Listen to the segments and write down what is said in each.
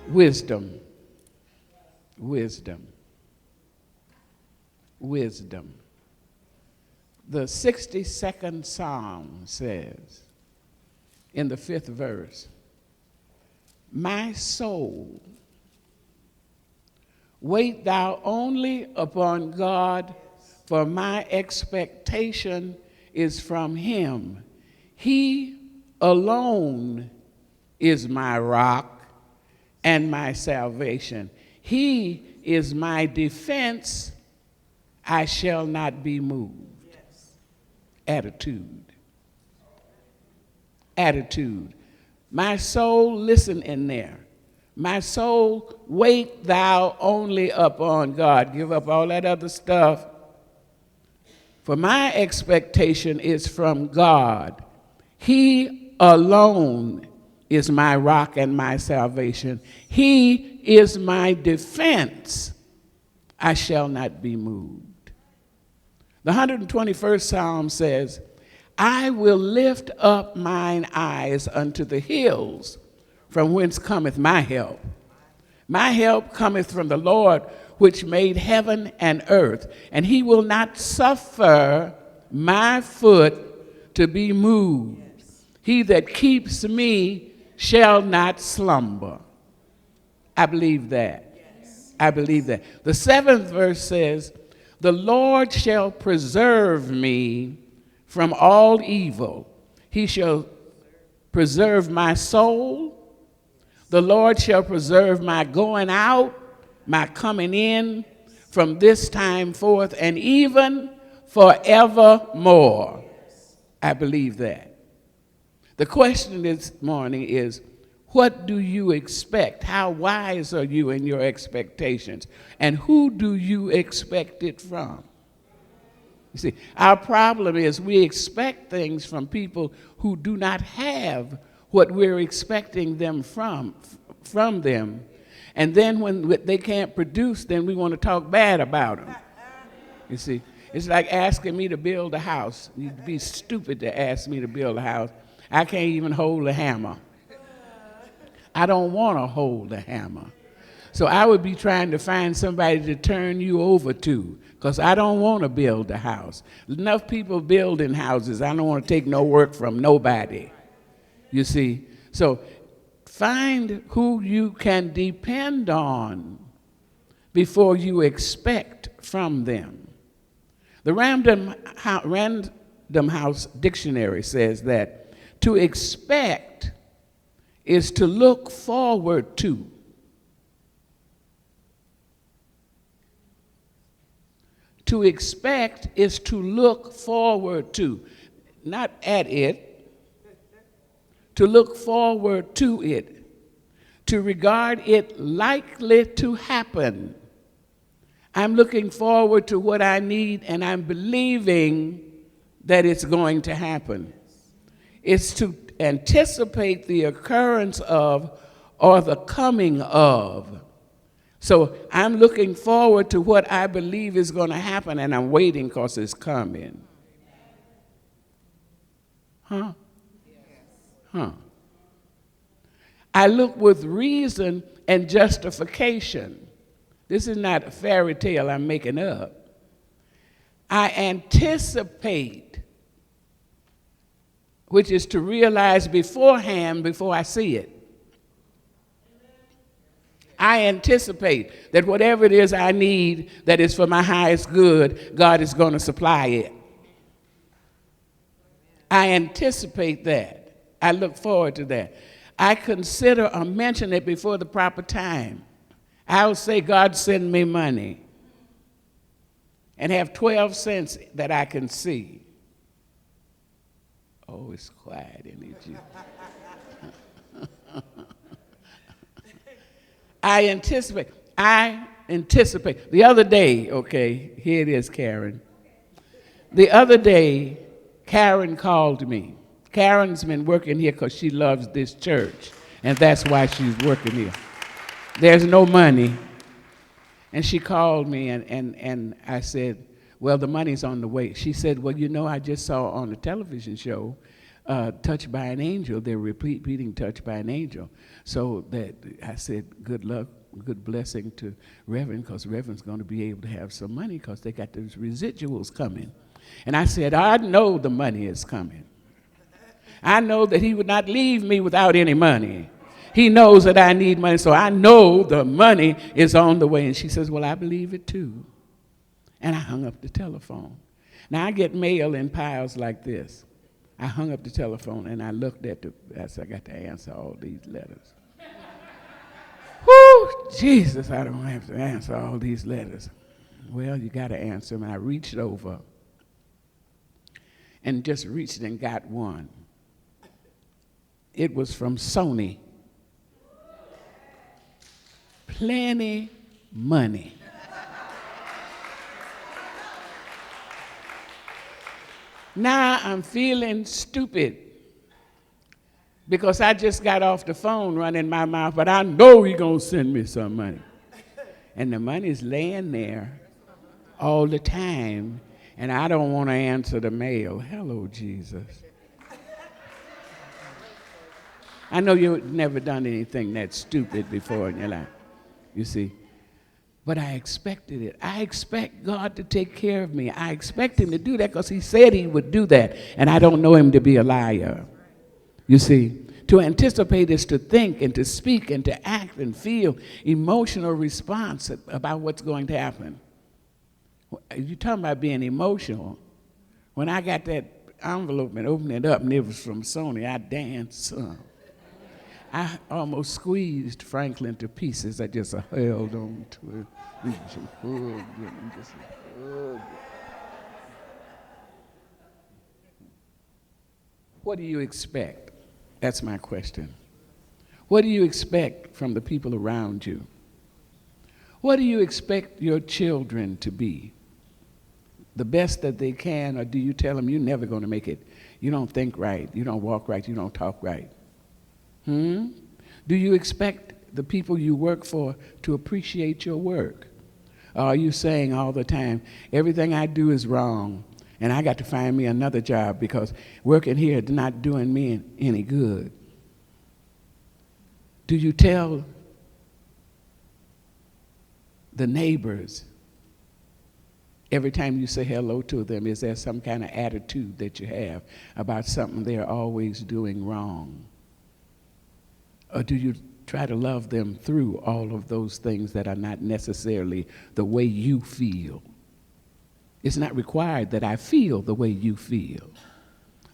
Wisdom, wisdom, wisdom. The 62nd Psalm says, in the 5th verse, my soul, wait thou only upon God, for my expectation is from him. He alone is my rock and my salvation. He is my defense. I shall not be moved. Attitude. Attitude. My soul, listen in there. My soul, wait thou only upon God. Give up all that other stuff. For my expectation is from God. He alone is my rock and my salvation. He is my defense. I shall not be moved. The 121st Psalm says, I will lift up mine eyes unto the hills, from whence cometh my help. My help cometh from the Lord, which made heaven and earth, and he will not suffer my foot to be moved. He that keeps me shall not slumber. I believe that. I believe that. The 7th verse says, the Lord shall preserve me from all evil. He shall preserve my soul. The Lord shall preserve my going out, my coming in, from this time forth, and even forevermore. I believe that. The question this morning is, what do you expect? How wise are you in your expectations? And who do you expect it from? You see, our problem is we expect things from people who do not have what we're expecting them from them. And then when they can't produce, then we want to talk bad about them. You see, it's like asking me to build a house. You'd be stupid to ask me to build a house. I can't even hold a hammer. I don't want to hold a hammer. So I would be trying to find somebody to turn you over to, because I don't want to build a house. Enough people building houses. I don't want to take no work from nobody. You see? So find who you can depend on before you expect from them. The Random House Dictionary says that to expect is to look forward to. To expect is to look forward to, not at it, to look forward to it, to regard it likely to happen. I'm looking forward to what I need, and I'm believing that it's going to happen. It's to anticipate the occurrence of or the coming of. So I'm looking forward to what I believe is going to happen, and I'm waiting because it's coming. Huh? I look with reason and justification. This is not a fairy tale I'm making up. I anticipate, which is to realize beforehand before I see it. I anticipate that whatever it is I need that is for my highest good, God is going to supply it. I anticipate that. I look forward to that. I consider or mention it before the proper time. I'll say, God, send me money, and have 12 cents that I can see. Oh, it's quiet in it. I anticipate. The other day, okay, here it is, Karen. The other day, Karen called me. Karen's been working here because she loves this church, and that's why she's working here. There's no money. And she called me, and I said, well, the money's on the way. She said, well, you know, I just saw on the television show touched by an angel. They're repeating touched by an angel. So that I said, good luck, good blessing to Reverend, because Reverend's going to be able to have some money because they got those residuals coming. And I said, I know the money is coming. I know that he would not leave me without any money. He knows that I need money, so I know the money is on the way. And she says, well, I believe it too. And I hung up the telephone. Now, I get mail in piles like this. I hung up the telephone and I looked at I said, I got to answer all these letters. Whoo, Jesus, I don't have to answer all these letters. Well, you got to answer them. And I reached over and just reached and got one. It was from Sony. Plenty money. Now I'm feeling stupid because I just got off the phone running my mouth, but I know he's going to send me some money. And the money's laying there all the time, and I don't want to answer the mail. Hello, Jesus. I know you've never done anything that stupid before in your life, you see. But I expected it. I expect God to take care of me. I expect him to do that because he said he would do that. And I don't know him to be a liar. You see, to anticipate is to think and to speak and to act and feel emotional response about what's going to happen. You're talking about being emotional. When I got that envelope and opened it up and it was from Sony, I danced some. I almost squeezed Franklin to pieces. I just held on to it. What do you expect? That's my question. What do you expect from the people around you? What do you expect your children to be? The best that they can, or do you tell them you're never going to make it? You don't think right, you don't walk right, you don't talk right. Do you expect the people you work for to appreciate your work? Or are you saying all the time, everything I do is wrong, and I got to find me another job because working here is not doing me any good? Do you tell the neighbors every time you say hello to them, is there some kind of attitude that you have about something they're always doing wrong? Or do you try to love them through all of those things that are not necessarily the way you feel? It's not required that I feel the way you feel.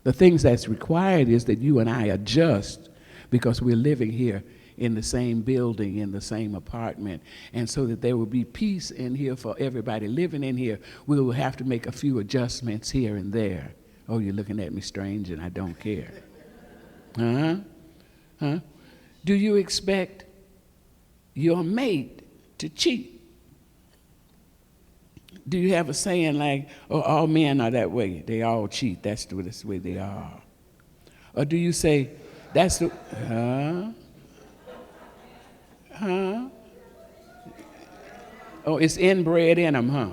The things that's required is that you and I adjust because we're living here in the same building, in the same apartment. And so that there will be peace in here for everybody living in here, we will have to make a few adjustments here and there. Oh, you're looking at me strange and I don't care. Huh? Do you expect your mate to cheat? Do you have a saying like, oh, all men are that way, they all cheat, that's the way they are? Or do you say, that's the, oh, it's inbred in them, huh?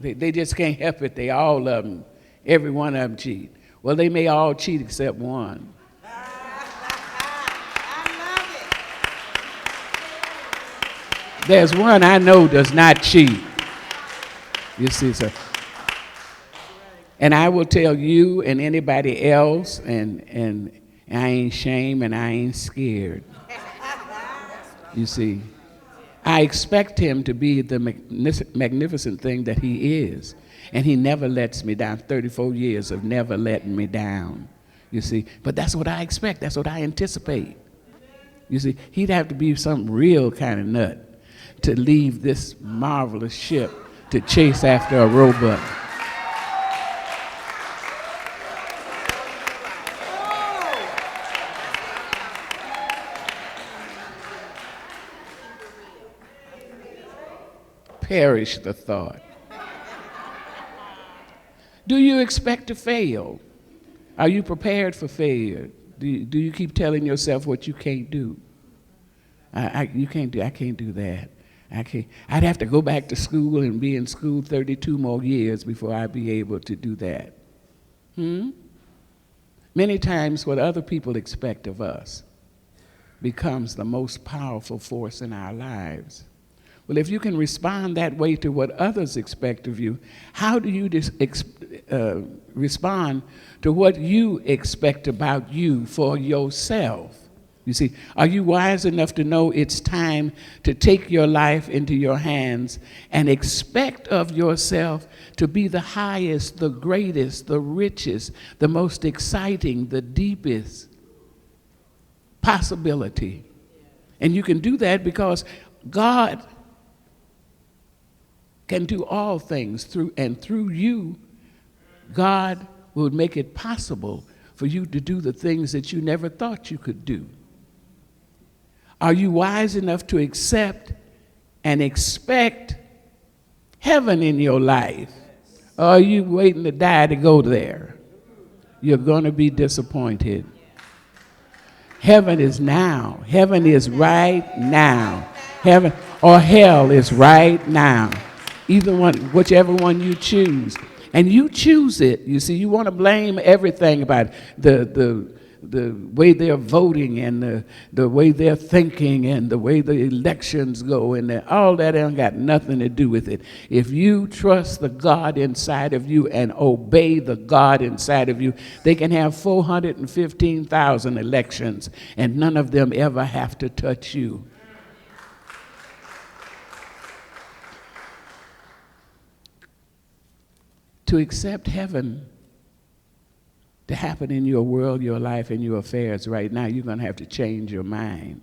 They just can't help it, they all of them, every one of them cheat. Well, they may all cheat except one. There's one I know does not cheat. You see, sir. And I will tell you and anybody else, and I ain't ashamed and I ain't scared. You see, I expect him to be the magnificent thing that he is. And he never lets me down. 34 years of never letting me down. You see, but that's what I expect. That's what I anticipate. You see, he'd have to be some real kind of nut to leave this marvelous ship to chase after a robot. Perish the thought. Do you expect to fail? Are you prepared for failure? Do you keep telling yourself what you can't do? You can't do. I can't do that. I'd have to go back to school and be in school 32 more years before I'd be able to do that. Many times what other people expect of us becomes the most powerful force in our lives. Well, if you can respond that way to what others expect of you, how do you respond to what you expect about you for yourself? You see, are you wise enough to know it's time to take your life into your hands and expect of yourself to be the highest, the greatest, the richest, the most exciting, the deepest possibility? And you can do that because God can do all things through you. God will make it possible for you to do the things that you never thought you could do. Are you wise enough to accept and expect heaven in your life? Or are you waiting to die to go there? You're going to be disappointed. Heaven is now. Heaven is right now. Heaven or hell is right now. Either one, whichever one you choose. And you choose it. You see, you want to blame everything about the way they're voting and the way they're thinking and the way the elections go, and all that ain't got nothing to do with it. If you trust the God inside of you and obey the God inside of you, they can have 415,000 elections and none of them ever have to touch you. To accept heaven to happen in your world, your life, and your affairs right now, you're going to have to change your mind.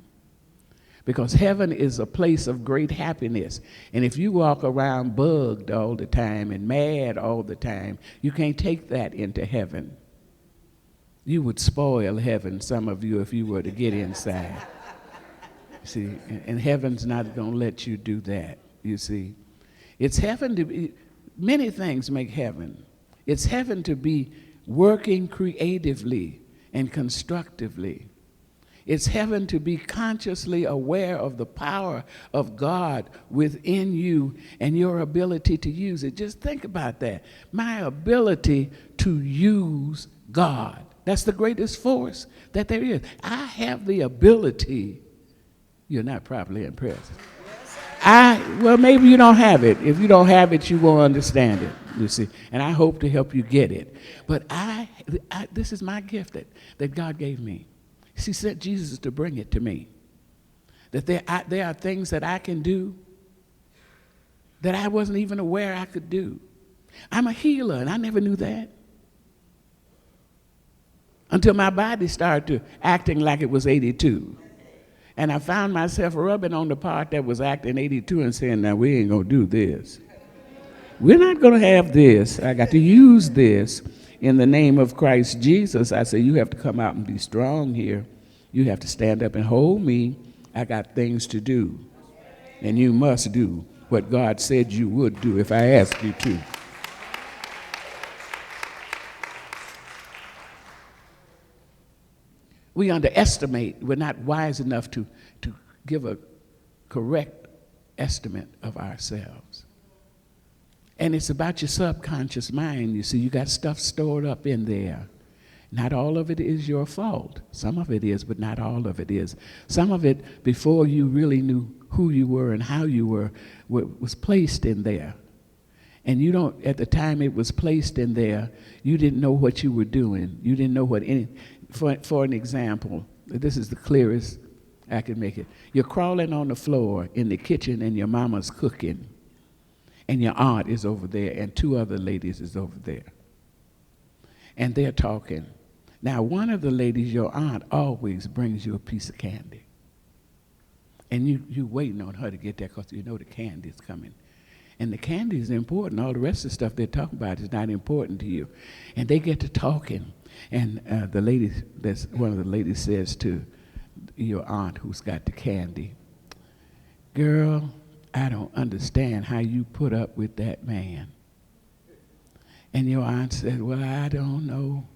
Because heaven is a place of great happiness. And if you walk around bugged all the time and mad all the time, you can't take that into heaven. You would spoil heaven, some of you, if you were to get inside. See, and heaven's not going to let you do that, you see. It's heaven to be, many things make heaven. It's heaven to be working creatively and constructively. It's heaven to be consciously aware of the power of God within you and your ability to use it. Just think about that. My ability to use God. That's the greatest force that there is. I have the ability. You're not properly impressed. Well, maybe you don't have it. If you don't have it, you won't understand it, you see. And I hope to help you get it. But this is my gift that God gave me. He sent Jesus to bring it to me. That there are things that I can do that I wasn't even aware I could do. I'm a healer, and I never knew that. Until my body started acting like it was 82. And I found myself rubbing on the part that was acting 82 and saying, now we ain't going to do this. We're not going to have this. I got to use this in the name of Christ Jesus. I say, you have to come out and be strong here. You have to stand up and hold me. I got things to do. And you must do what God said you would do if I asked you to. We underestimate. We're not wise enough to give a correct estimate of ourselves. And it's about your subconscious mind. You see, you got stuff stored up in there. Not all of it is your fault. Some of it is, but not all of it is. Some of it, before you really knew who you were and how you were, was placed in there. And you don't, at the time it was placed in there, you didn't know what you were doing. You didn't know what any, for an example, this is the clearest I can make it. You're crawling on the floor in the kitchen and your mama's cooking. And your aunt is over there and two other ladies is over there. And they're talking. Now, one of the ladies, your aunt, always brings you a piece of candy. And you waiting on her to get that because you know the candy is coming. And the candy is important. All the rest of the stuff they're talking about is not important to you. And they get to talking. And one of the ladies says to your aunt who's got the candy, girl, I don't understand how you put up with that man. And your aunt said, well, I don't know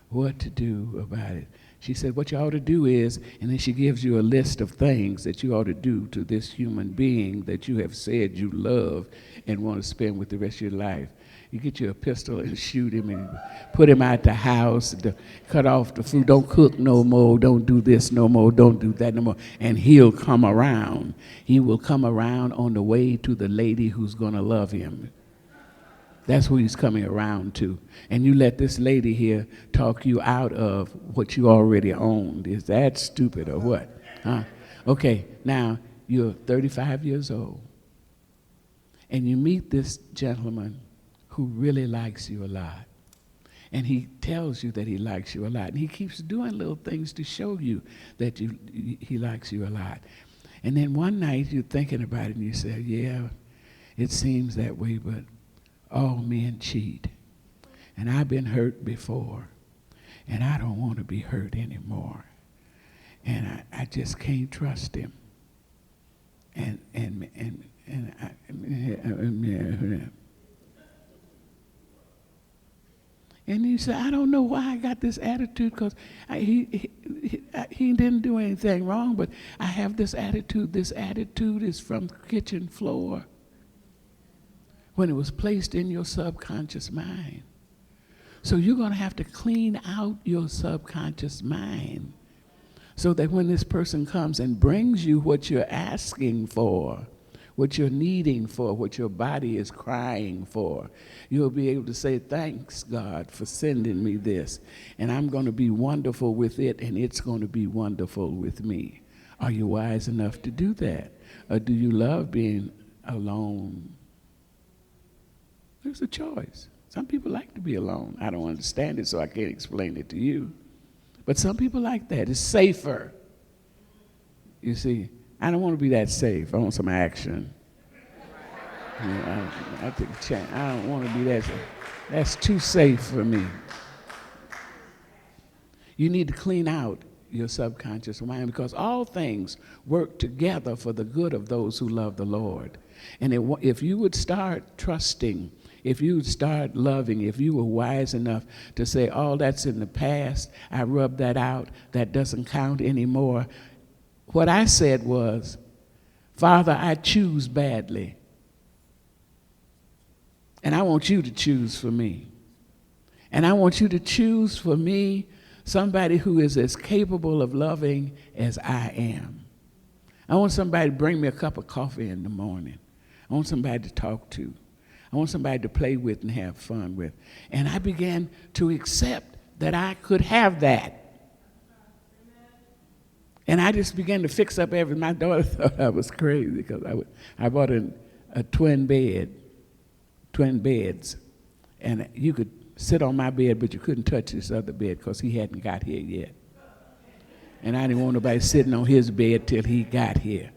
what to do about it. She said, what you ought to do is, and then she gives you a list of things that you ought to do to this human being that you have said you love and want to spend with the rest of your life. You get you a pistol and shoot him and put him out the house, cut off the food. Don't cook no more. Don't do this no more. Don't do that no more. And he'll come around. He will come around on the way to the lady who's going to love him. That's who he's coming around to. And you let this lady here talk you out of what you already owned. Is that stupid or what? Huh? Okay, now you're 35 years old. And you meet this gentleman who really likes you a lot. And he tells you that he likes you a lot. And he keeps doing little things to show you that he likes you a lot. And then one night you're thinking about it and you say, yeah, it seems that way, but all men cheat. And I've been hurt before. And I don't want to be hurt anymore. And I just can't trust him. And he said, I don't know why I got this attitude, because he didn't do anything wrong, but I have this attitude. This attitude is from the kitchen floor when it was placed in your subconscious mind. So you're going to have to clean out your subconscious mind so that when this person comes and brings you what you're asking for, what you're needing for, what your body is crying for, you'll be able to say, thanks, God, for sending me this. And I'm going to be wonderful with it, and it's going to be wonderful with me. Are you wise enough to do that? Or do you love being alone? There's a choice. Some people like to be alone. I don't understand it, so I can't explain it to you. But some people like that. It's safer. You see, I don't want to be that safe. I want some action. You know, I take a chance. I don't want to be that safe. That's too safe for me. You need to clean out your subconscious mind, because all things work together for the good of those who love the Lord. And if you would start trusting, if you would start loving, if you were wise enough to say, oh, that's in the past, I rubbed that out, that doesn't count anymore. What I said was, Father, I choose badly. And I want you to choose for me. And I want you to choose for me somebody who is as capable of loving as I am. I want somebody to bring me a cup of coffee in the morning. I want somebody to talk to. I want somebody to play with and have fun with. And I began to accept that I could have that. And I just began to fix up everything. My daughter thought I was crazy because I bought a twin beds. And you could sit on my bed, but you couldn't touch this other bed because he hadn't got here yet. And I didn't want nobody sitting on his bed till he got here,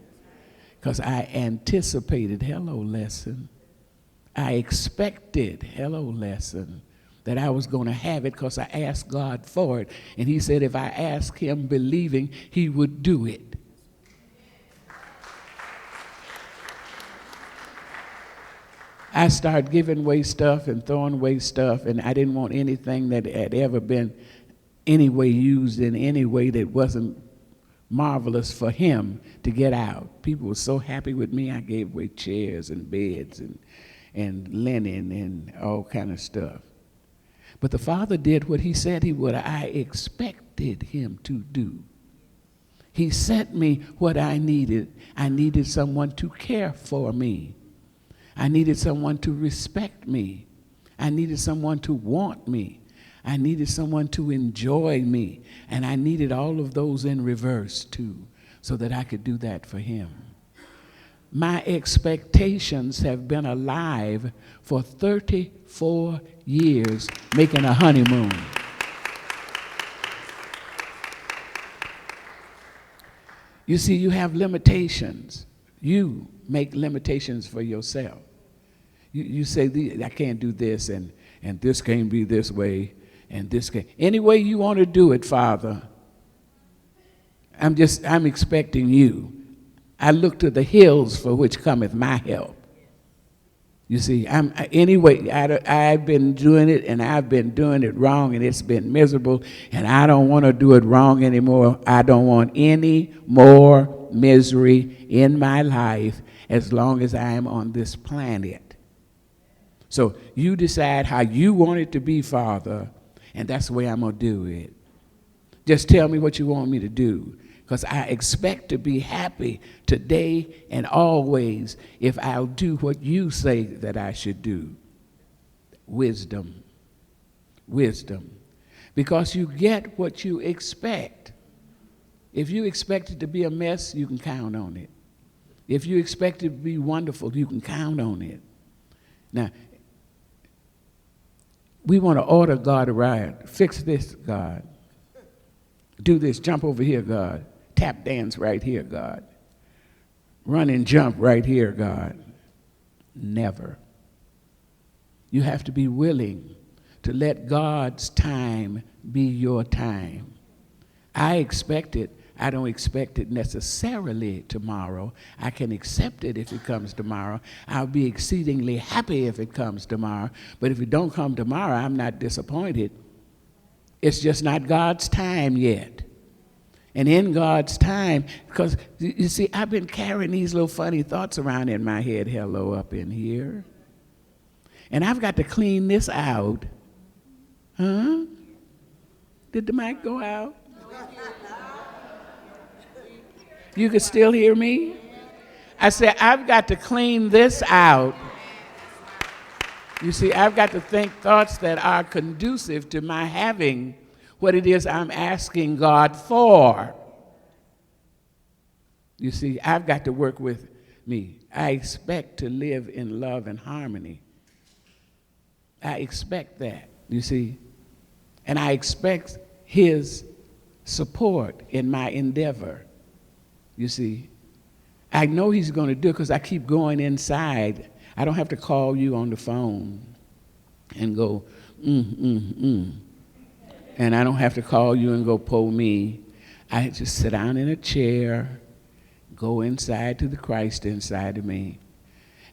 because I anticipated, hello, lesson. I expected, hello, lesson, that I was going to have it because I asked God for it. And he said if I asked him believing, he would do it. I started giving away stuff and throwing away stuff, and I didn't want anything that had ever been any way used in any way that wasn't marvelous for him to get out. People were so happy with me, I gave away chairs and beds and linen and all kind of stuff. But the Father did what he said he would. I expected him to do. He sent me what I needed. I needed someone to care for me. I needed someone to respect me. I needed someone to want me. I needed someone to enjoy me. And I needed all of those in reverse too, so that I could do that for him. My expectations have been alive for 34 years, making a honeymoon. You see, you have limitations. You make limitations for yourself. You say, I can't do this, and this can't be this way, and this can't. Any way you want to do it, Father, I'm expecting you. I look to the hills for which cometh my help. You see, anyway, I've been doing it, and I've been doing it wrong, and it's been miserable, and I don't want to do it wrong anymore. I don't want any more misery in my life as long as I am on this planet. So you decide how you want it to be, Father, and that's the way I'm going to do it. Just tell me what you want me to do, because I expect to be happy today and always if I'll do what you say that I should do. Wisdom. Wisdom. Because you get what you expect. If you expect it to be a mess, you can count on it. If you expect it to be wonderful, you can count on it. Now, we want to order God around. Fix this, God. Do this, jump over here, God. Tap dance right here, God. Run and jump right here, God. Never. You have to be willing to let God's time be your time. I expect it. I don't expect it necessarily tomorrow. I can accept it if it comes tomorrow. I'll be exceedingly happy if it comes tomorrow. But if it don't come tomorrow, I'm not disappointed. It's just not God's time yet. And in God's time, because you see, I've been carrying these little funny thoughts around in my head, hello, up in here. And I've got to clean this out. Huh? Did the mic go out? You can still hear me? I said, I've got to clean this out. You see, I've got to think thoughts that are conducive to my having what it is I'm asking God for. You see, I've got to work with me. I expect to live in love and harmony. I expect that, you see. And I expect his support in my endeavor, you see. I know he's going to do it because I keep going inside. I don't have to call you on the phone and go, And I don't have to call you and go pull me. I just sit down in a chair, go inside to the Christ inside of me,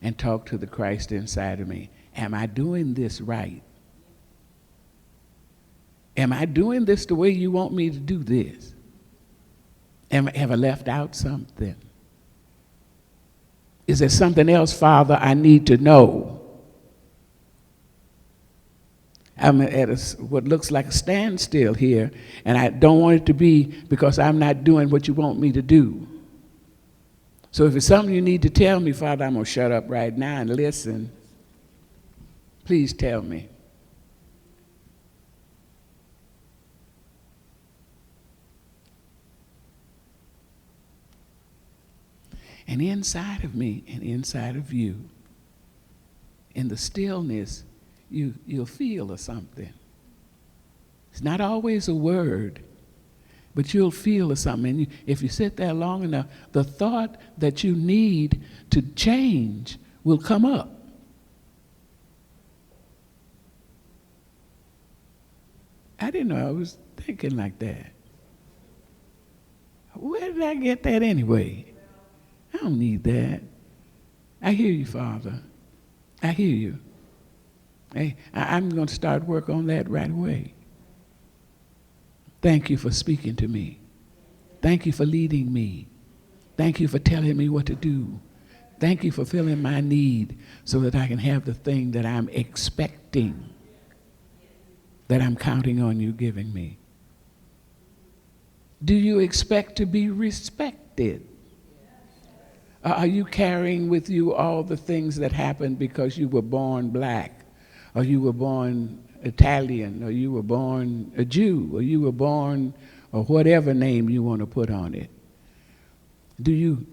and talk to the Christ inside of me. Am I doing this right? Am I doing this the way you want me to do this? Have I left out something? Is there something else, Father, I need to know? I'm at what looks like a standstill here, and I don't want it to be because I'm not doing what you want me to do. So if it's something you need to tell me, Father, I'm going to shut up right now and listen. Please tell me. And inside of me and inside of you, in the stillness, you'll feel or something. It's not always a word, but you'll feel or something. And if you sit there long enough, the thought that you need to change will come up. I didn't know I was thinking like that. Where did I get that anyway? I don't need that. I hear you, Father. I hear you. Hey, I'm going to start work on that right away. Thank you for speaking to me. Thank you for leading me. Thank you for telling me what to do. Thank you for filling my need so that I can have the thing that I'm expecting, that I'm counting on you giving me. Do you expect to be respected? Are you carrying with you all the things that happened because you were born black, or you were born Italian, or you were born a Jew, or you were born, or whatever name you want to put on it? Do you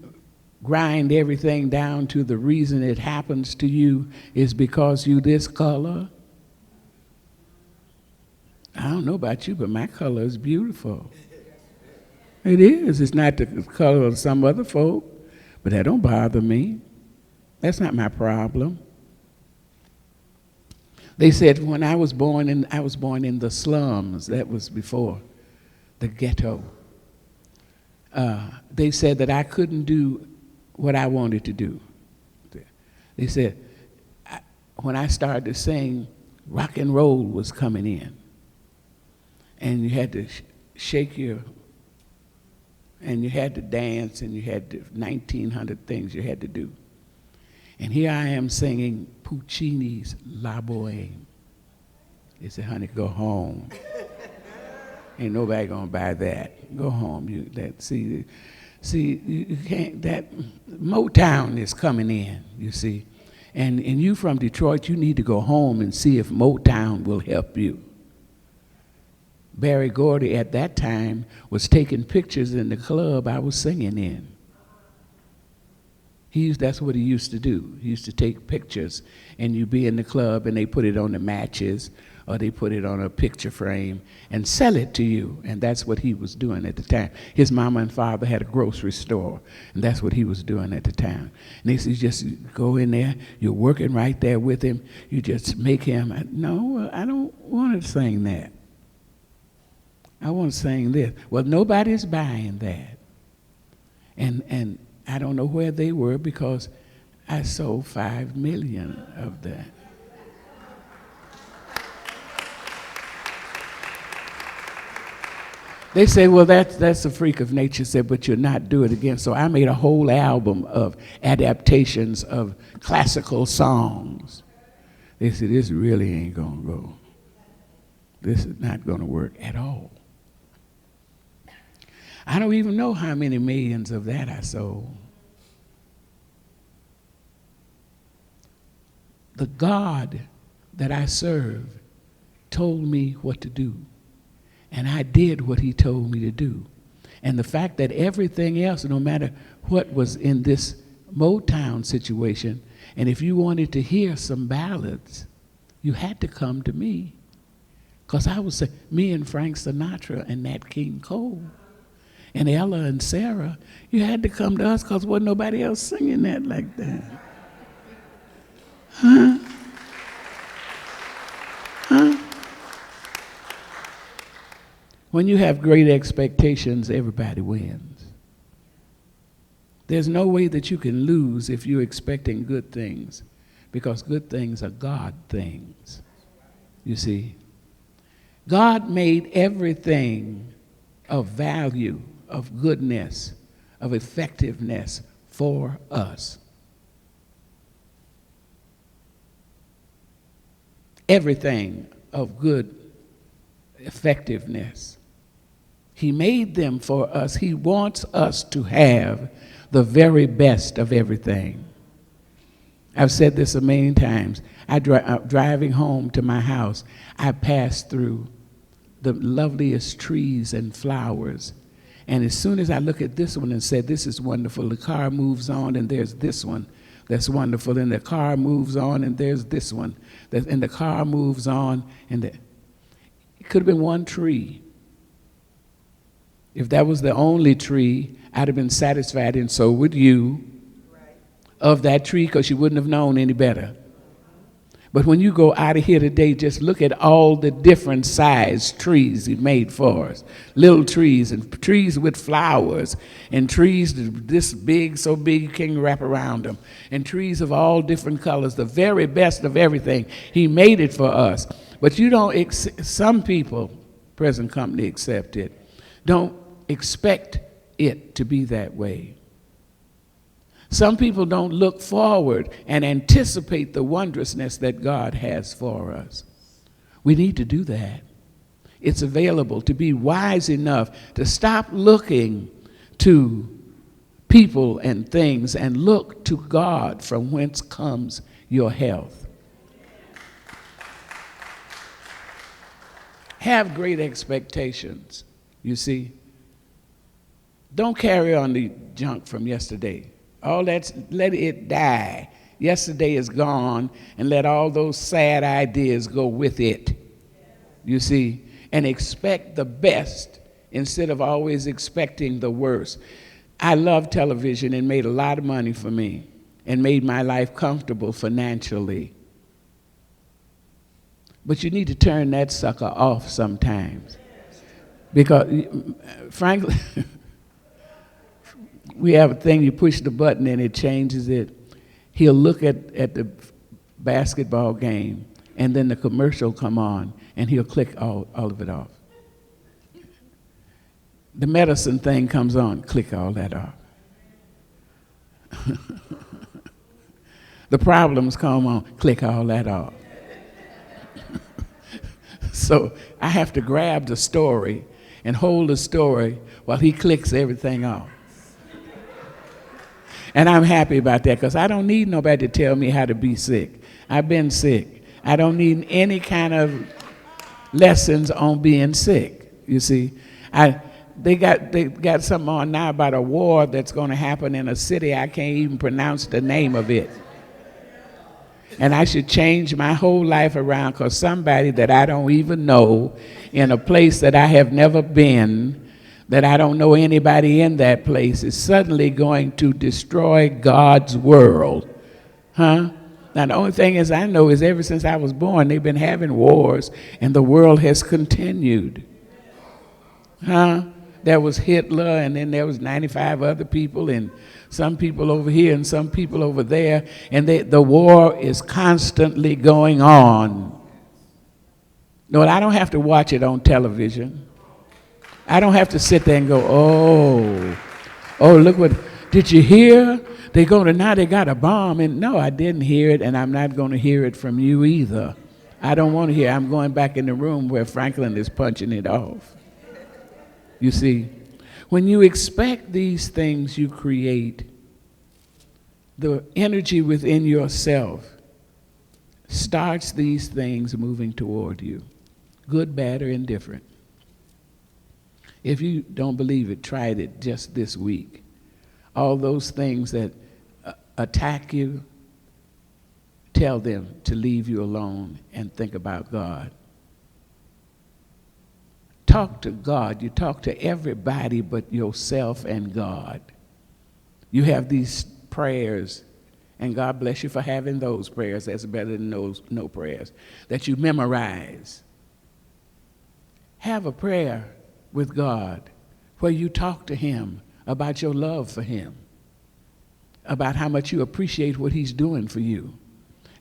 grind everything down to the reason it happens to you is because you this color? I don't know about you, but my color is beautiful. It is. It's not the color of some other folk. But that don't bother me. That's not my problem. They said when I was born in the slums. That was before the ghetto. They said that I couldn't do what I wanted to do. They said when I started to sing, rock and roll was coming in, and you had to shake your. And you had to dance, and you had 1,900 things you had to do. And here I am singing Puccini's La Boheme. They said, honey, go home. Ain't nobody gonna buy that. Go home. See, you can't. That Motown is coming in. You see, and you from Detroit, you need to go home and see if Motown will help you. Barry Gordy at that time was taking pictures in the club I was singing in. That's what he used to do. He used to take pictures, and you be in the club, and they put it on the matches, or they put it on a picture frame and sell it to you. And that's what he was doing at the time. His mama and father had a grocery store, and that's what he was doing at the time. And he said, you just go in there, you're working right there with him, you just make him, no, I don't want to sing that. I want to sing this. Well, nobody's buying that. And I don't know where they were because I sold 5 million of that. They say, well, that's a freak of nature, said, but you'll not do it again. So I made a whole album of adaptations of classical songs. They said, this really ain't going to go. This is not going to work at all. I don't even know how many millions of that I sold. The God that I serve told me what to do. And I did what he told me to do. And the fact that everything else, no matter what was in this Motown situation, and if you wanted to hear some ballads, you had to come to me. Because I was saying, me and Frank Sinatra and Nat King Cole and Ella and Sarah, you had to come to us because wasn't nobody else singing that like that. Huh? Huh? When you have great expectations, everybody wins. There's no way that you can lose if you're expecting good things, because good things are God things. You see, God made everything of value, of goodness, of effectiveness for us. Everything of good effectiveness. He made them for us. He wants us to have the very best of everything. I've said this a million times. Driving home to my house, I passed through the loveliest trees and flowers. And as soon as I look at this one and said, this is wonderful, the car moves on and there's this one that's wonderful. And the car moves on and there's this one. And the car moves on. And it could have been one tree. If that was the only tree, I'd have been satisfied, and so would you, of that tree, because you wouldn't have known any better. But when you go out of here today, just look at all the different size trees he made for us. Little trees and trees with flowers and trees this big, so big you can't wrap around them. And trees of all different colors, the very best of everything. He made it for us. But you don't, some people, present company accepted, don't expect it to be that way. Some people don't look forward and anticipate the wondrousness that God has for us. We need to do that. It's available to be wise enough to stop looking to people and things and look to God from whence comes your health. Have great expectations, you see. Don't carry on the junk from yesterday. All that's, let it die. Yesterday is gone, and let all those sad ideas go with it. You see, and expect the best instead of always expecting the worst. I love television and made a lot of money for me and made my life comfortable financially. But you need to turn that sucker off sometimes. Because, frankly, we have a thing, you push the button and it changes it. He'll look at the basketball game, and then the commercial come on, and he'll click all of it off. The medicine thing comes on, click all that off. The problems come on, click all that off. So I have to grab the story and hold the story while he clicks everything off. And I'm happy about that because I don't need nobody to tell me how to be sick. I've been sick. I don't need any kind of lessons on being sick. You see, they got something on now about a war that's going to happen in a city I can't even pronounce the name of it. And I should change my whole life around because somebody that I don't even know in a place that I have never been, that I don't know anybody in that place, is suddenly going to destroy God's world. Huh? Now, the only thing is I know is ever since I was born, they've been having wars, and the world has continued. Huh? There was Hitler, and then there was 95 other people, and some people over here and some people over there, and the war is constantly going on. No, I don't have to watch it on television. I don't have to sit there and go, oh, look what, did you hear? They got a bomb. And no, I didn't hear it, and I'm not going to hear it from you either. I don't want to hear. I'm going back in the room where Franklin is punching it off. You see, when you expect these things, you create the energy within yourself starts these things moving toward you, good, bad, or indifferent. If you don't believe it, try it just this week. All those things that attack you, tell them to leave you alone and think about God. Talk to God. You talk to everybody but yourself and God. You have these prayers, and God bless you for having those prayers. That's better than no prayers that you memorize. Have a prayer with God where you talk to him about your love for him, about how much you appreciate what he's doing for you,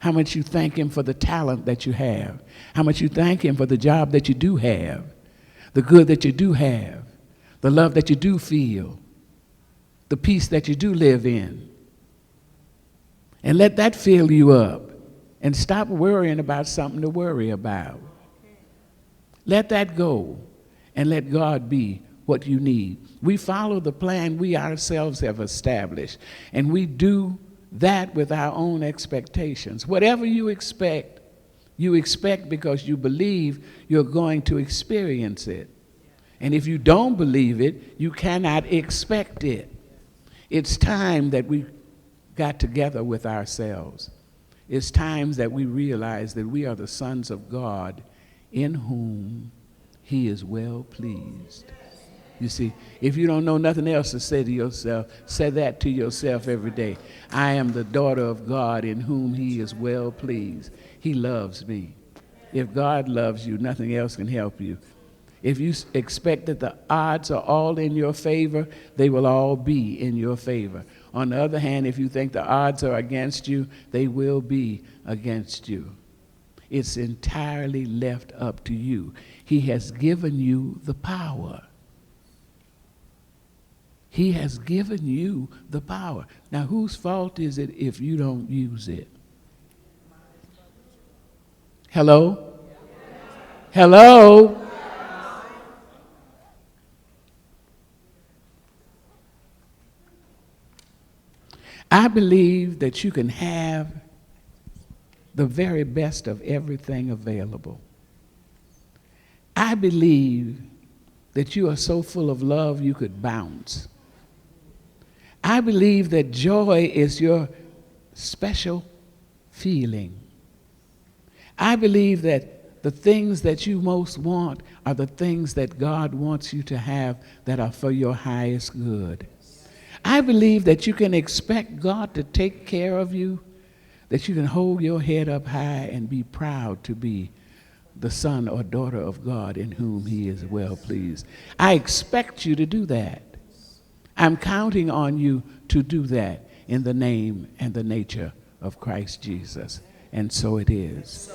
how much you thank him for the talent that you have, how much you thank him for the job that you do have, the good that you do have, the love that you do feel, the peace that you do live in. And let that fill you up. And stop worrying about something to worry about. Let that go and let God be what you need. We follow the plan we ourselves have established, and we do that with our own expectations. Whatever you expect because you believe you're going to experience it. And if you don't believe it, you cannot expect it. It's time that we got together with ourselves. It's times that we realize that we are the sons of God in whom he is well pleased. You see, if you don't know nothing else to say to yourself, say that to yourself every day. I am the daughter of God in whom he is well pleased. He loves me. If God loves you, nothing else can help you. If you expect that the odds are all in your favor, they will all be in your favor. On the other hand, if you think the odds are against you, they will be against you. It's entirely left up to you. He has given you the power. He has given you the power. Now, whose fault is it if you don't use it? Hello? Hello? I believe that you can have the very best of everything available. I believe that you are so full of love you could bounce. I believe that joy is your special feeling. I believe that the things that you most want are the things that God wants you to have that are for your highest good. I believe that you can expect God to take care of you, that you can hold your head up high and be proud to be the son or daughter of God in whom he is well pleased. I expect you to do that. I'm counting on you to do that in the name and the nature of Christ Jesus. And so it is.